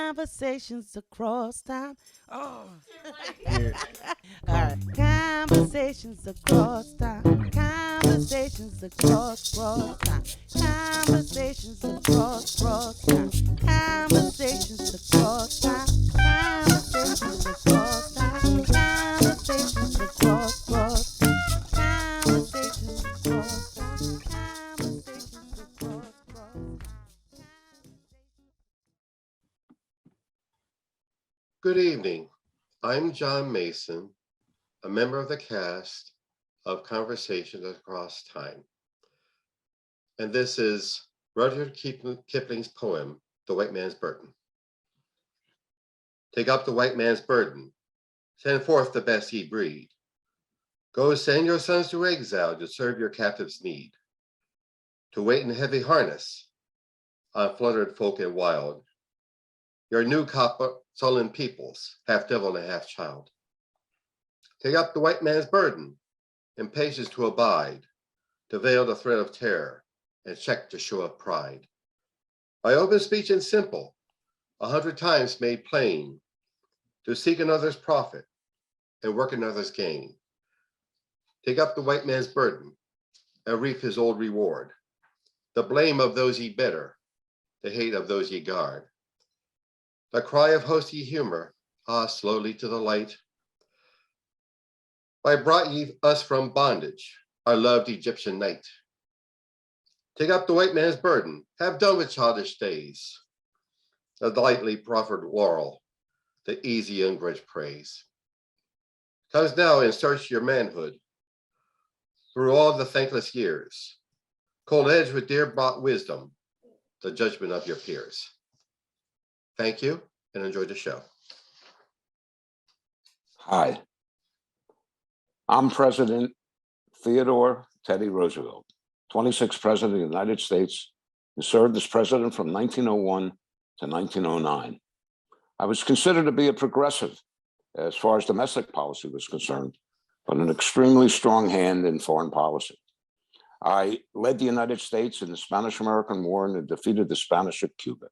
Conversations across time. Oh. Yeah. All right. Conversations across time. Conversations across time. Conversations across time. Conversations across time. Conversations across time. Conversations across time. Conversations across time. Conversations across time. Good evening. I'm John Mason, a member of the cast of Conversations Across Time. And this is Rudyard Kipling's poem, The White Man's Burden. Take up the white man's burden. Send forth the best ye breed. Go send your sons to exile to serve your captives' need. To wait in heavy harness on fluttered folk and wild. Your new copper sullen peoples, half devil and half child. Take up the white man's burden, impatience to abide, to veil the threat of terror, and check the show of pride. By open speech and simple, 100 times made plain, to seek another's profit and work another's gain. Take up the white man's burden and reap his old reward. The blame of those ye better, the hate of those ye guard. The cry of host ye humor, slowly to the light. Why brought ye us from bondage, our loved Egyptian night? Take up the white man's burden, have done with childish days. The lightly proffered laurel, the easy ungrudged praise. Comes now and search your manhood through all the thankless years, cold edged with dear bought wisdom, the judgment of your peers. Thank you and enjoy the show. Hi, I'm President Theodore Teddy Roosevelt, 26th President of the United States, and served as president from 1901 to 1909. I was considered to be a progressive as far as domestic policy was concerned, but an extremely strong hand in foreign policy. I led the United States in the Spanish-American War and defeated the Spanish at Cuba.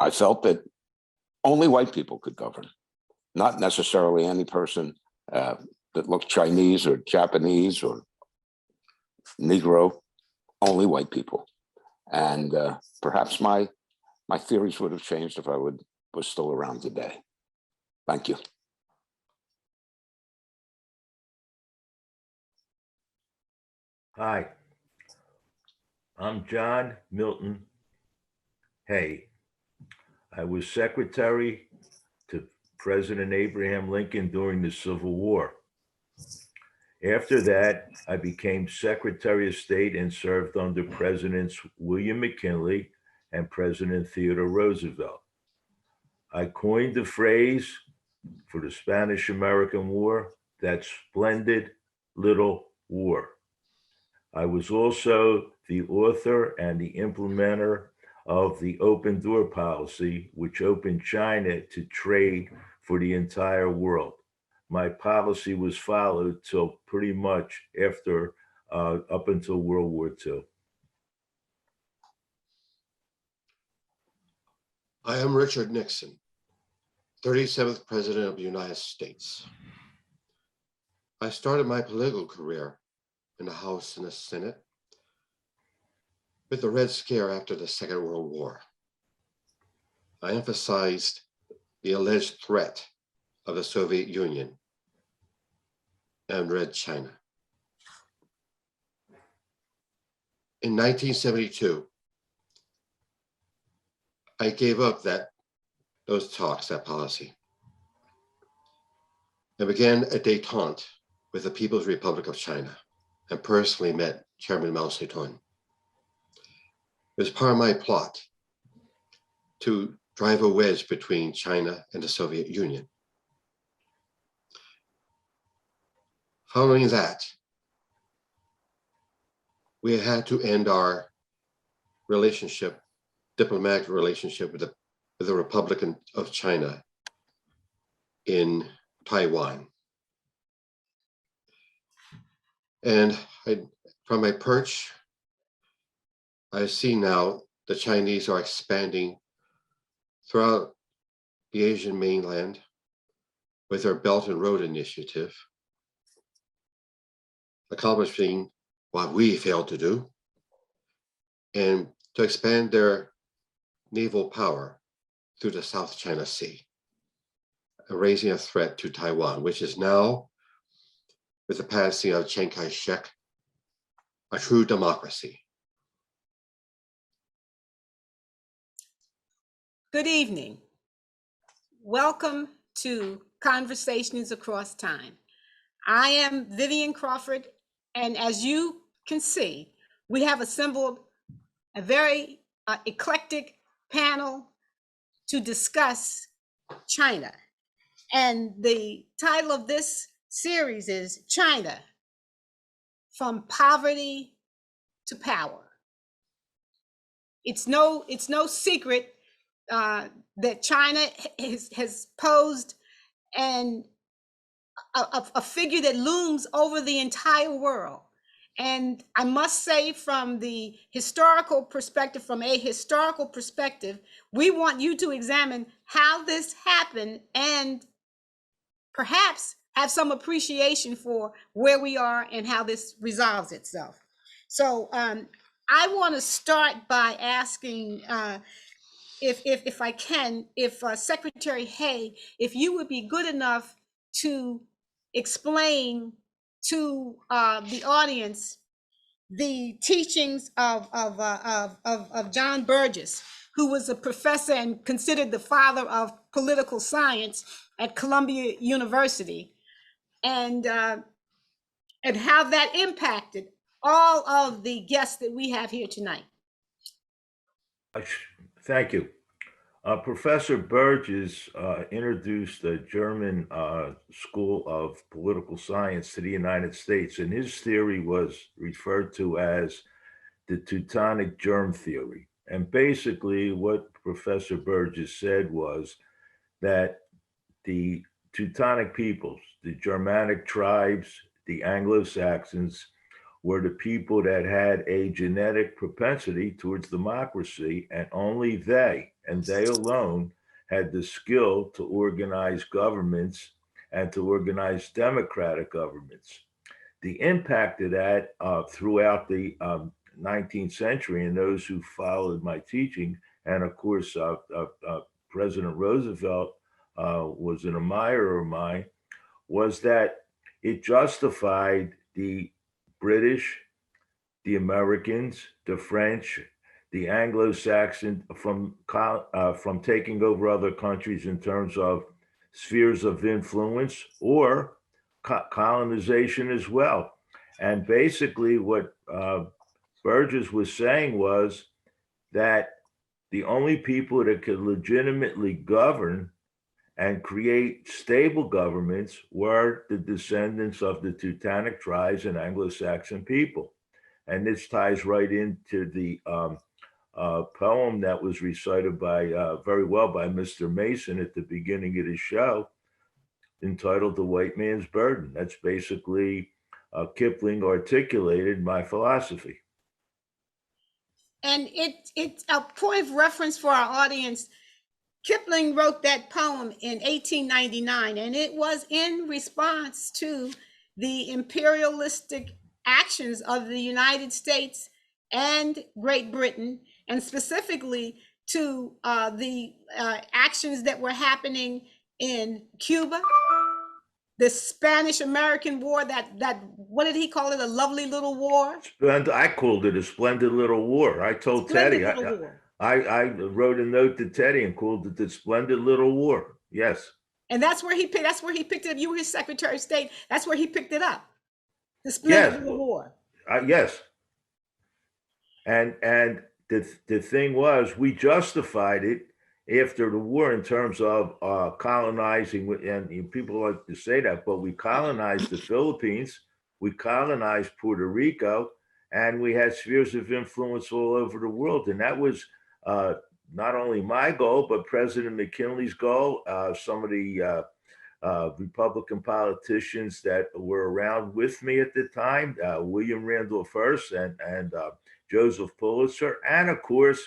I felt that only white people could govern, not necessarily any person that looked Chinese or Japanese or Negro, only white people. And perhaps my theories would have changed if I was still around today. Thank you. Hi, I'm John Milton Hay. I was secretary to President Abraham Lincoln during the Civil War. After that, I became Secretary of State and served under Presidents William McKinley and President Theodore Roosevelt. I coined the phrase for the Spanish-American War, that splendid little war. I was also the author and the implementer of the open door policy, which opened China to trade for the entire world. My policy was followed till pretty much after, up until World War II. I am Richard Nixon, 37th President of the United States. I started my political career in the House and the Senate with the Red Scare after the Second World War. I emphasized the alleged threat of the Soviet Union and Red China. In 1972, I gave up those talks, that policy, and began a détente with the People's Republic of China and personally met Chairman Mao Zedong. It was part of my plot to drive a wedge between China and the Soviet Union. Following that, we had to end our relationship, diplomatic relationship with the Republic of China in Taiwan. And from my perch, I see now the Chinese are expanding throughout the Asian mainland with their Belt and Road Initiative, accomplishing what we failed to do, and to expand their naval power through the South China Sea, raising a threat to Taiwan, which is now, with the passing of Chiang Kai-shek, a true democracy. Good evening. Welcome to Conversations Across Time. I am Vivian Crawford, and as you can see, we have assembled a very eclectic panel to discuss China. And the title of this series is China, From Poverty to Power. It's no secret that China has posed a figure that looms over the entire world. And I must say, from the historical perspective, we want you to examine how this happened and perhaps have some appreciation for where we are and how this resolves itself. So I want to start by asking, if I can, if Secretary Hay, if you would be good enough to explain to the audience the teachings of John Burgess, who was a professor and considered the father of political science at Columbia University, and how that impacted all of the guests that we have here tonight. Thank you. Professor Burgess introduced the German School of Political Science to the United States, and his theory was referred to as the Teutonic germ theory. And basically what Professor Burgess said was that the Teutonic peoples, the Germanic tribes, the Anglo-Saxons, were the people that had a genetic propensity towards democracy, and only they, and they alone, had the skill to organize governments and to organize democratic governments. The impact of that throughout the 19th century, and those who followed my teaching, and of course, President Roosevelt was an admirer of mine, was that it justified the British, the Americans, the French, the Anglo-Saxon from taking over other countries in terms of spheres of influence or colonization as well. And basically what Burgess was saying was that the only people that could legitimately govern and create stable governments were the descendants of the Teutonic tribes and Anglo-Saxon people. And this ties right into the poem that was recited very well by Mr. Mason at the beginning of the show, entitled The White Man's Burden. That's basically Kipling articulated my philosophy. And it's a point of reference for our audience. Kipling wrote that poem in 1899, and it was in response to the imperialistic actions of the United States and Great Britain, and specifically to the actions that were happening in Cuba, the Spanish-American War, that what did he call it? A lovely little war? I called it a splendid little war. I told Teddy, I wrote a note to Teddy and called it the splendid little war. Yes. And that's where he picked it up. You were his Secretary of State. That's where he picked it up. The splendid little war. Yes. And the thing was, we justified it after the war in terms of colonizing, and people like to say that, but we colonized the Philippines, we colonized Puerto Rico, and we had spheres of influence all over the world. And that was not only my goal, but President McKinley's goal. Some of the Republican politicians that were around with me at the time, William Randolph Hearst and Joseph Pulitzer, and of course,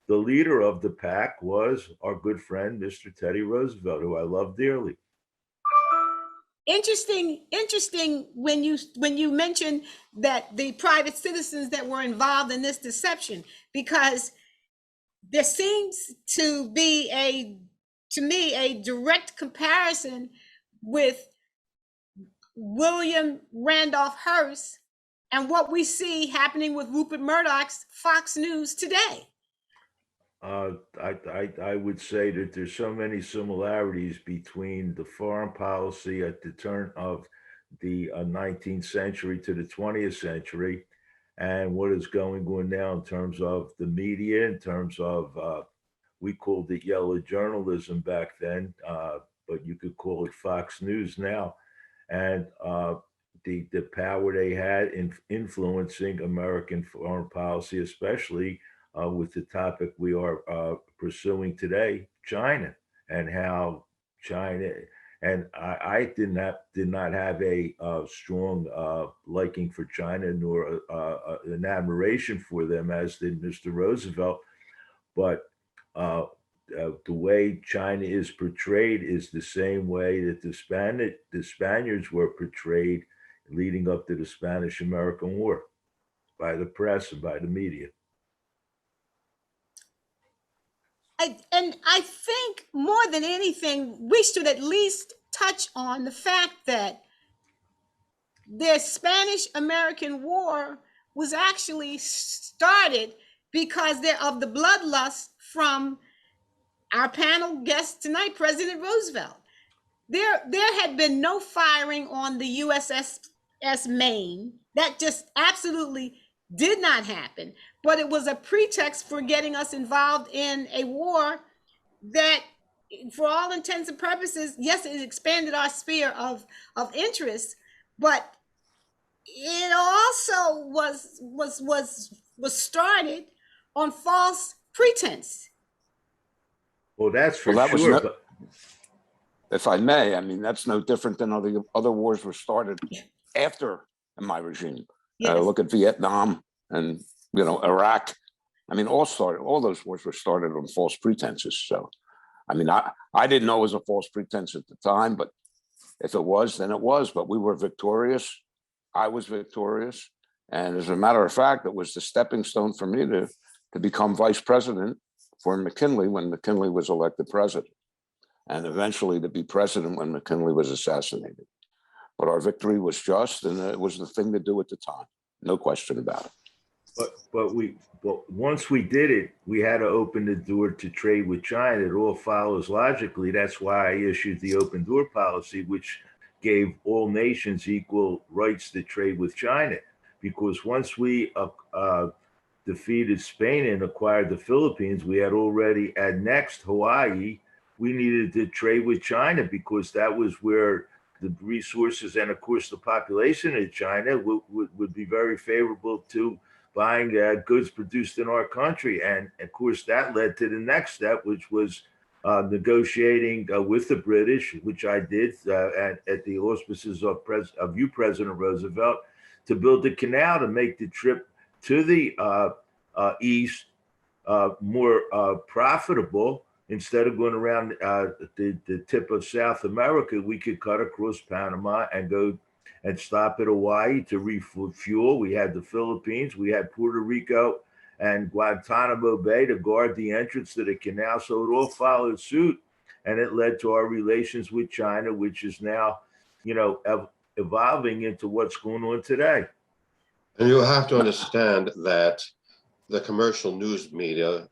the leader of the pack was our good friend, Mr. Teddy Roosevelt, who I love dearly. Interesting when you mention that the private citizens that were involved in this deception, because there seems to be to me a direct comparison with William Randolph Hearst and what we see happening with Rupert Murdoch's Fox News today. I would say that there's so many similarities between the foreign policy at the turn of the 19th century to the 20th century and what is going on now in terms of the media, in terms of, we called it yellow journalism back then, but you could call it Fox News now. And the power they had in influencing American foreign policy, especially with the topic we are pursuing today, China, and how China, and I did not have a strong liking for China nor an admiration for them, as did Mr. Roosevelt. But the way China is portrayed is the same way that the Spaniards were portrayed leading up to the Spanish-American War by the press and by the media. And I think more than anything, we should at least touch on the fact that the Spanish-American War was actually started because of the bloodlust from our panel guest tonight, President Roosevelt. There had been no firing on the USS Maine. That just absolutely did not happen. But it was a pretext for getting us involved in a war that, for all intents and purposes, yes, it expanded our sphere of interest, but it also was started on false pretense. Well, that's for Well, that was sure. no, if I may, I mean, that's no different than other wars were started after my regime. Yes. Look at Vietnam and, Iraq. I mean, all those wars were started on false pretenses. So, I mean, I didn't know it was a false pretense at the time, but if it was, then it was. But we were victorious. I was victorious. And as a matter of fact, it was the stepping stone for me to become vice president for McKinley when McKinley was elected president, and eventually to be president when McKinley was assassinated. But our victory was just, and it was the thing to do at the time. No question about it. But once we did it, we had to open the door to trade with China. It all follows logically. That's why I issued the open door policy, which gave all nations equal rights to trade with China. Because once we defeated Spain and acquired the Philippines, we had already annexed Hawaii. We needed to trade with China because that was where the resources and, of course, the population of China would be very favorable to buying goods produced in our country. And, of course, that led to the next step, which was negotiating with the British, which I did at the auspices of you, President Roosevelt, to build the canal to make the trip to the east more profitable. Instead of going around the tip of South America, we could cut across Panama and go and stop at Hawaii to refuel. We had the Philippines, we had Puerto Rico and Guantanamo Bay to guard the entrance to the canal. So it all followed suit, and it led to our relations with China, which is now, evolving into what's going on today. And you have to understand that the commercial news media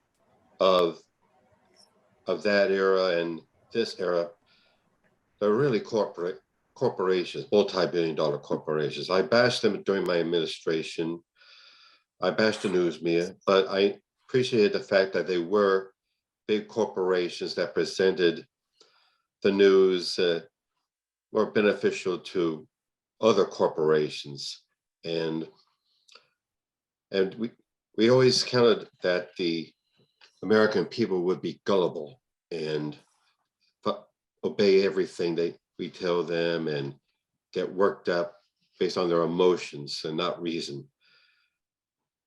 of that era and this era, they're really corporations, multi-billion-dollar corporations. I bashed them during my administration. I bashed the news media, but I appreciated the fact that they were big corporations that presented the news more beneficial to other corporations. And we always counted that the American people would be gullible and obey everything we tell them and get worked up based on their emotions and not reason.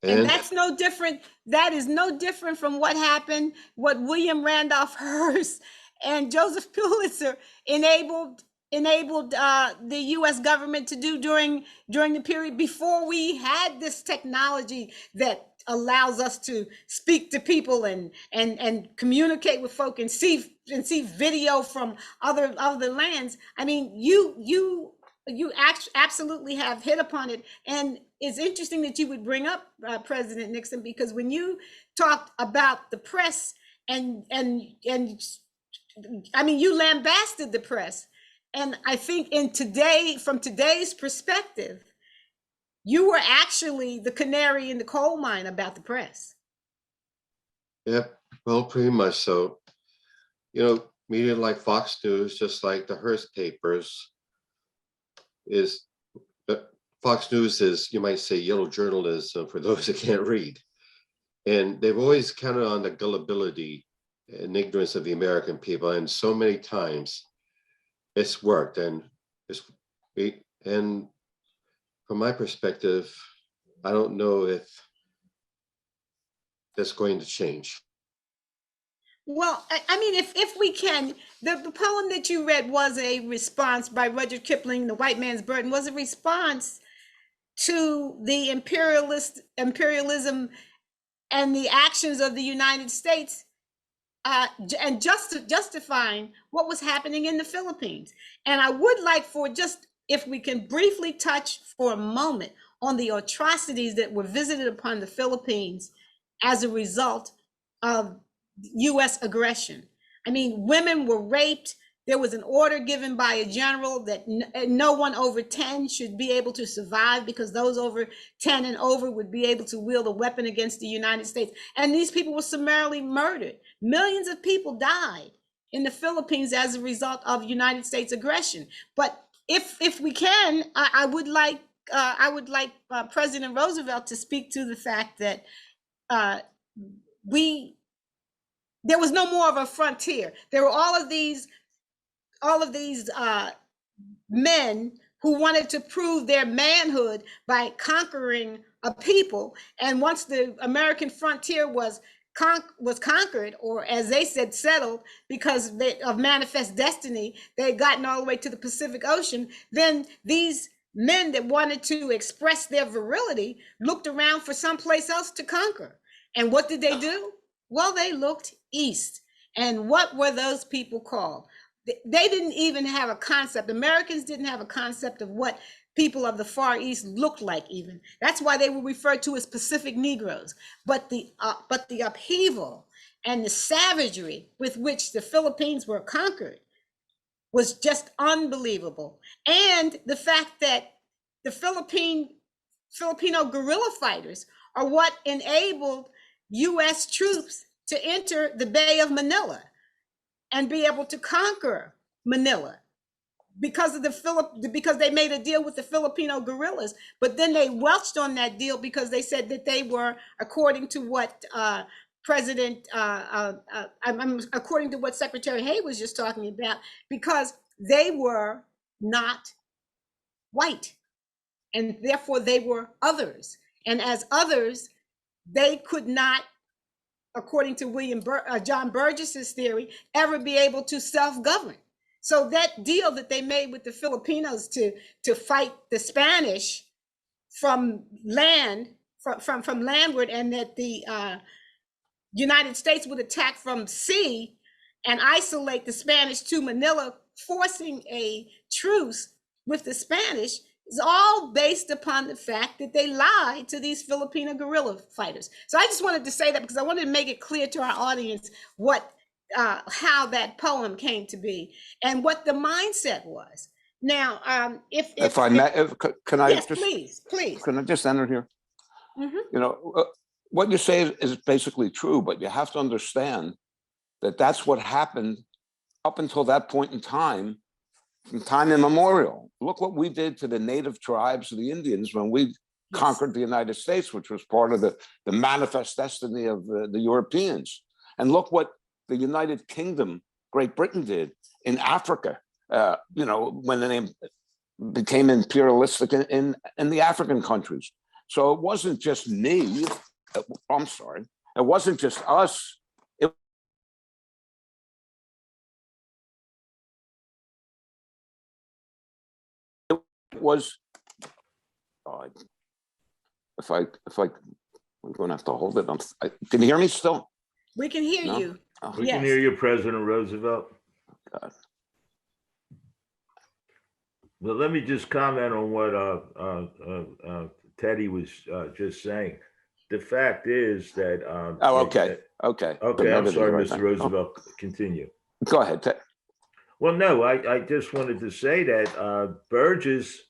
And And that's no different. That is no different from what happened, what William Randolph Hearst and Joseph Pulitzer enabled the U.S. government to do during the period before we had this technology that allows us to speak to people and communicate with folk and see video from other lands. I mean, you absolutely have hit upon it. And it's interesting that you would bring up President Nixon, because when you talked about the press and I mean, you lambasted the press. And I think from today's perspective, you were actually the canary in the coal mine about the press. yep, well, pretty much so. You know, media like Fox News, just like the Hearst papers, is Fox News is, you might say, yellow journalism for those that can't read. And they've always counted on the gullibility and ignorance of the American people. And so many times it's worked. And from my perspective, I don't know if that's going to change. Well, I mean, if we can, the poem that you read was a response by Rudyard Kipling, The White Man's Burden, was a response to the imperialism and the actions of the United States, and justifying what was happening in the Philippines. And I would like for just, if we can briefly touch for a moment on the atrocities that were visited upon the Philippines as a result of U.S. aggression. I mean, women were raped. There was an order given by a general that no one over 10 should be able to survive, because those over 10 and over would be able to wield a weapon against the United States. And these people were summarily murdered. Millions of people died in the Philippines as a result of United States aggression. But if we can, I would like President Roosevelt to speak to the fact that there was no more of a frontier. There were all of these men who wanted to prove their manhood by conquering a people. And once the American frontier was conquered, or as they said, settled, because of manifest destiny, they had gotten all the way to the Pacific Ocean, then these men that wanted to express their virility looked around for someplace else to conquer. And what did they do? Well, they looked east. And what were those people called? They didn't even have a concept. Americans didn't have a concept of what people of the Far East looked like even. That's why they were referred to as Pacific Negroes. But the upheaval and the savagery with which the Philippines were conquered was just unbelievable. And the fact that the Filipino guerrilla fighters are what enabled U.S. troops to enter the Bay of Manila and be able to conquer Manila, because they made a deal with the Filipino guerrillas. But then they welched on that deal because they said that they were, according to what according to what Secretary Hay was just talking about, because they were not white, and therefore they were others. And as others, they could not, according to John Burgess's theory, ever be able to self-govern. So that deal that they made with the Filipinos to fight the Spanish from landward, and that the United States would attack from sea and isolate the Spanish to Manila, forcing a truce with the Spanish, is all based upon the fact that they lied to these Filipino guerrilla fighters. So I just wanted to say that because I wanted to make it clear to our audience how that poem came to be and what the mindset was. Now, if I may, can I yes, just please. Can I just enter here? Mm-hmm. You know, what you say is basically true, but you have to understand that that's what happened up until that point in time, from time immemorial. Look what we did to the native tribes, the Indians, when we conquered the United States, which was part of the manifest destiny of the Europeans. And look what the United Kingdom, Great Britain, did in Africa, you know, when they became imperialistic in the African countries. So it wasn't just me. I'm sorry. It wasn't just us. It was, if I, we're going to have to hold it. Can you hear me still? We can hear No? you. Oh, We Yes. can hear you, President Roosevelt. God. But let me just comment on what Teddy was just saying. The fact is that. Oh, okay. Okay. Okay, I'm Everything sorry, right Mr. then. Roosevelt. Continue. Go ahead. Well, no, I just wanted to say that Burgess,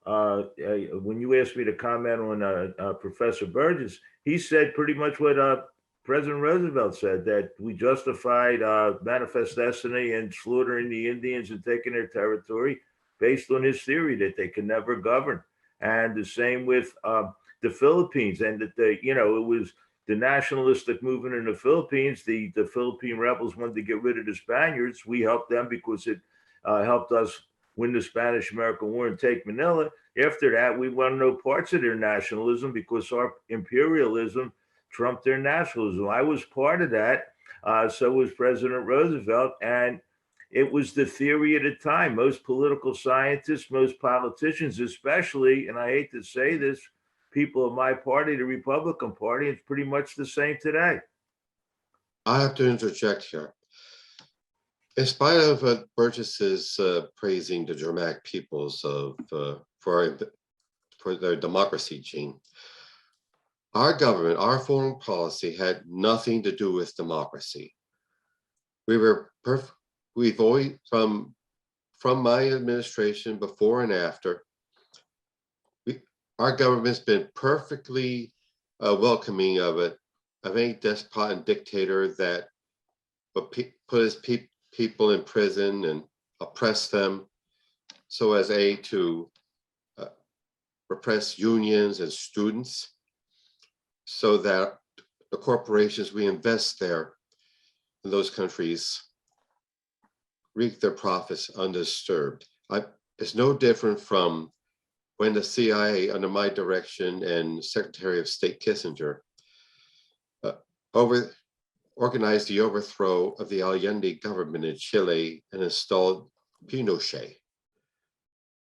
when you asked me to comment on Professor Burgess, he said pretty much what President Roosevelt said, that we justified manifest destiny and slaughtering the Indians and taking their territory based on his theory that they can never govern. And the same with the Philippines, and that it was the nationalistic movement in the Philippines. The Philippine rebels wanted to get rid of the Spaniards. We helped them because it helped us win the Spanish-American War and take Manila. After that, we want no parts of their nationalism because our imperialism trumped their nationalism. I was part of that. So was President Roosevelt. And it was the theory at the time. Most political scientists, most politicians, especially, and I hate to say this, people of my party, the Republican Party, it's pretty much the same today. I have to interject here. In spite of Burgess's praising the Germanic peoples for their democracy gene, our government, our foreign policy had nothing to do with democracy. We've always, from my administration, before and after, our government's been perfectly welcoming of any despot and dictator that put his people in prison and oppress them so as to repress unions and students, so that the corporations we invest there in those countries reap their profits undisturbed. It's no different from when the CIA, under my direction, and Secretary of State Kissinger organized the overthrow of the Allende government in Chile and installed Pinochet.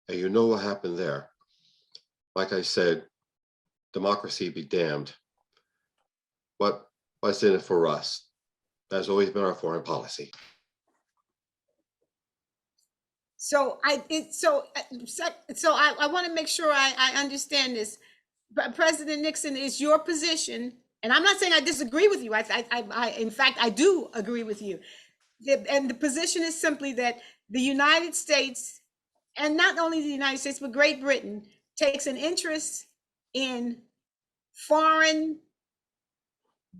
And you know what happened there. Like I said, democracy be damned. What's in it for us? That's always been our foreign policy. So I want to make sure I understand this. But President Nixon, is your position, and I'm not saying I disagree with you. In fact, I do agree with you. And the position is simply that the United States, and not only the United States, but Great Britain, takes an interest in foreign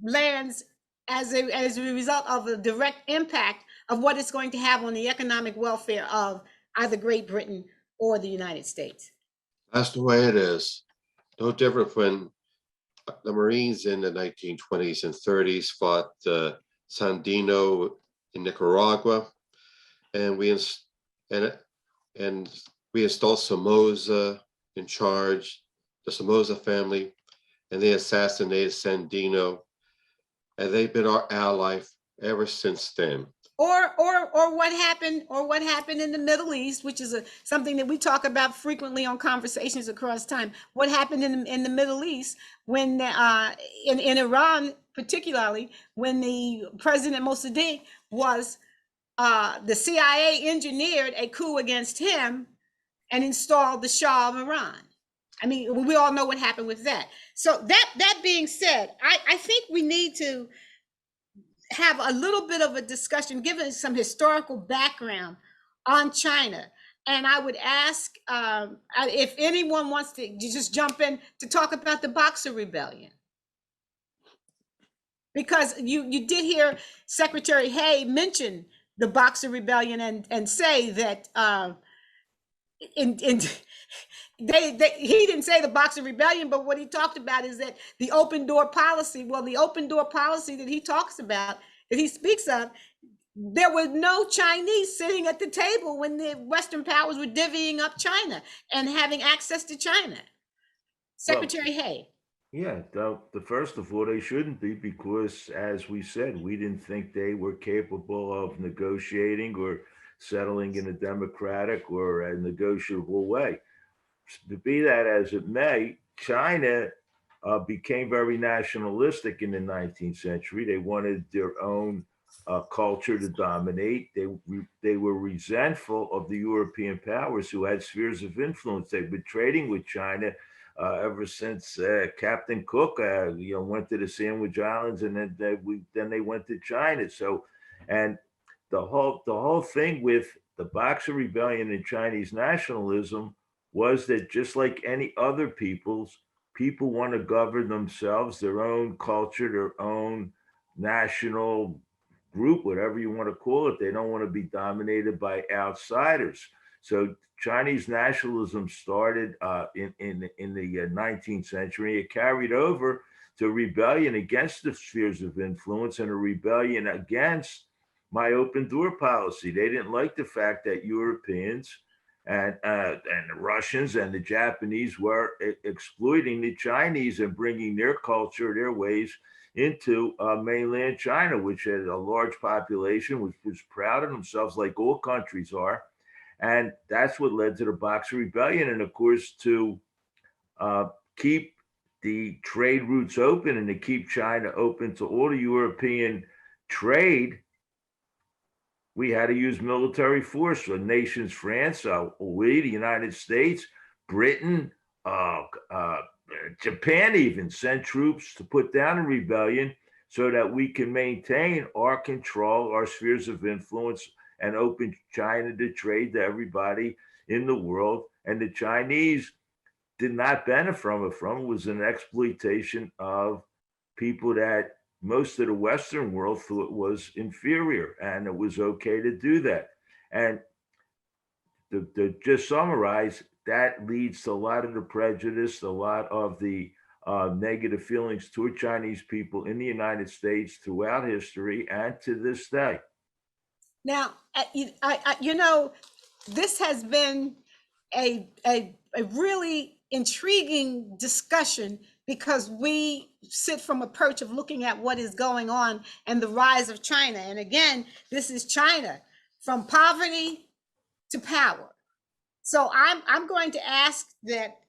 lands as a result of a direct impact of what it's going to have on the economic welfare of either Great Britain or the United States. That's the way it is. No different when the Marines in the 1920s and 30s fought Sandino in Nicaragua, and we installed Somoza in charge, the Somoza family, and they assassinated Sandino, and they've been our ally ever since then. Or what happened in the Middle East, which is something that we talk about frequently on Conversations Across Time. What happened in the Middle East when in Iran, particularly when the President Mossadegh was the CIA engineered a coup against him and installed the Shah of Iran. I mean, we all know what happened with that. So that being said, I think we need to have a little bit of a discussion, given some historical background on China. And I would ask if anyone wants to just jump in to talk about the Boxer Rebellion. Because you did hear Secretary Hay mention the Boxer Rebellion and say that he didn't say the Boxer Rebellion, but what he talked about is that the open door policy. Well, the open door policy that he talks about, that he speaks of, there were no Chinese sitting at the table when the Western powers were divvying up China and having access to China. Secretary Hay. Yeah, the first of all, they shouldn't be because, as we said, we didn't think they were capable of negotiating or settling in a democratic or a negotiable way. To be that as it may, China became very nationalistic in the 19th century. They wanted their own culture to dominate. They were resentful of the European powers who had spheres of influence. They've been trading with China ever since Captain Cook, went to the Sandwich Islands, and then they went to China. So, and the whole thing with the Boxer Rebellion and Chinese nationalism was that just like any other people want to govern themselves, their own culture, their own national group, whatever you want to call it. They don't want to be dominated by outsiders. So Chinese nationalism started in the 19th century. It carried over to rebellion against the spheres of influence and a rebellion against my open door policy. They didn't like the fact that Europeans and the Russians and the Japanese were exploiting the Chinese and bringing their culture, their ways into mainland China, which had a large population, which was proud of themselves, like all countries are. And that's what led to the Boxer Rebellion. And of course, to keep the trade routes open and to keep China open to all the European trade, we had to use military force. So nations, France, we, the United States, Britain, Japan even sent troops to put down a rebellion so that we can maintain our control, our spheres of influence, and open China to trade to everybody in the world. And the Chinese did not benefit from it. It was an exploitation of people that most of the Western world thought was inferior, and it was okay to do that. And to just summarize, that leads to a lot of the prejudice, a lot of the negative feelings toward Chinese people in the United States throughout history and to this day. Now, this has been a really intriguing discussion because we sit from a perch of looking at what is going on and the rise of China. And again, this is China from poverty to power. So I'm going to ask that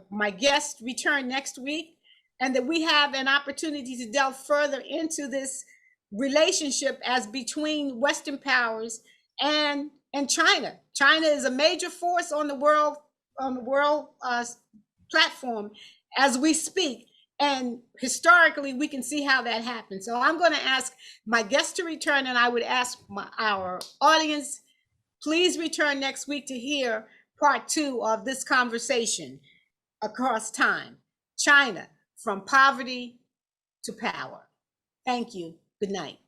my guests return next week and that we have an opportunity to delve further into this relationship as between Western powers and China. China is a major force on the world platform as we speak, and historically we can see how that happened. So I'm going to ask my guests to return, and I would ask our audience, please return next week to hear part 2 of this conversation across time. China from poverty to power. Thank you. Good night.